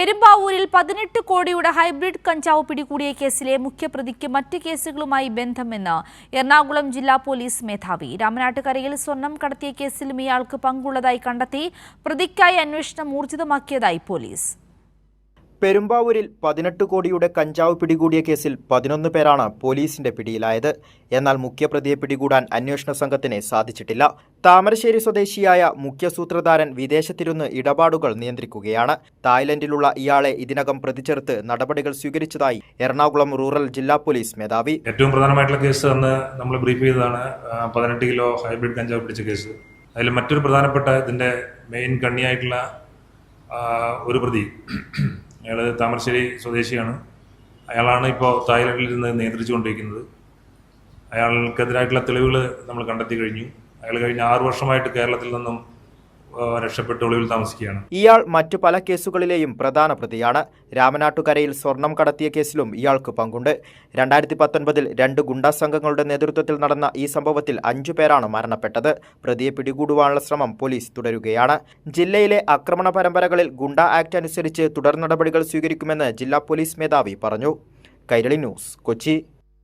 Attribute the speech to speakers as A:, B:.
A: പെരുമ്പാവൂരിൽ 18 കോടിയുടെ ഹൈബ്രിഡ് കഞ്ചാവ് പിടികൂടിയ കേസിലെ മുഖ്യപ്രതിക്ക് മറ്റ് കേസുകളുമായി ബന്ധമെന്ന് എറണാകുളം ജില്ലാ പോലീസ് മേധാവി. രാമനാട്ടുകരയിൽ സ്വർണം കടത്തിയ കേസിലും ഇയാൾക്ക് പങ്കുള്ളതായി കണ്ടെത്തി. പ്രതിക്കായി അന്വേഷണം ഊർജിതമാക്കിയതായി പോലീസ്.
B: പെരുമ്പാവൂരിൽ 18 കോടിയുടെ കഞ്ചാവ് പിടികൂടിയ കേസിൽ 11 പേരാണ് പോലീസിന്റെ പിടിയിലായത്. എന്നാൽ മുഖ്യപ്രതിയെ പിടികൂടാൻ അന്വേഷണ സംഘത്തിന് സാധിച്ചിട്ടില്ല. താമരശ്ശേരി സ്വദേശിയായ മുഖ്യ സൂത്രധാരൻ വിദേശത്തിരുന്ന് ഇടപാടുകൾ നിയന്ത്രിക്കുകയാണ്. തായ്ലൻഡിലുള്ള ഇയാളെ ഇതിനകം പ്രതിചേർത്ത് നടപടികൾ സ്വീകരിച്ചതായി എറണാകുളം റൂറൽ ജില്ലാ പോലീസ് മേധാവി.
C: ഏറ്റവും പ്രധാനമായിട്ടുള്ള കേസ് അന്ന് നമ്മൾ ബ്രീഫ് ചെയ്തതാണ് 18 കിലോ ഹൈബ്രിഡ് കഞ്ചാവ് പിടിച്ച കേസ്. അതിൽ മറ്റൊരു പ്രധാനപ്പെട്ട ഇതിന്റെ മെയിൻ കണ്ണിയായിട്ടുള്ള ഒരു പ്രതി, അയാൾ താമരശ്ശേരി സ്വദേശിയാണ്. അയാളാണ് ഇപ്പോൾ തായ്ലൻഡിൽ നിന്ന് നിയന്ത്രിച്ചുകൊണ്ടിരിക്കുന്നത്. അയാൾക്കെതിരായിട്ടുള്ള തെളിവുകൾ നമ്മൾ കണ്ടെത്തി കഴിഞ്ഞു. അയാൾ കഴിഞ്ഞ 6 വർഷമായിട്ട് കേരളത്തിൽ നിന്നും രക്ഷപ്പെട്ട് ഒളിവിൽ താമസിക്കുകയാണ്.
B: ഇയാൾ മറ്റു പല കേസുകളിലെയും പ്രധാന പ്രതിയാണ്. രാമനാട്ടുകരയിൽ സ്വർണം കടത്തിയ കേസിലും ഇയാൾക്ക് പങ്കുണ്ട്. 2019 2 ഗുണ്ടാ സംഘങ്ങളുടെ നേതൃത്വത്തിൽ നടന്ന ഈ സംഭവത്തിൽ 5 പേരാണ് മരണപ്പെട്ടത്. പ്രതിയെ പിടികൂടുവാനുള്ള ശ്രമം പോലീസ് തുടരുകയാണ്. ജില്ലയിലെ ആക്രമണ പരമ്പരകളിൽ ഗുണ്ടാ ആക്ട് അനുസരിച്ച് തുടർ നടപടികൾ സ്വീകരിക്കുമെന്ന് ജില്ലാ പോലീസ് മേധാവി പറഞ്ഞു. കൈരളി ന്യൂസ്, കൊച്ചി.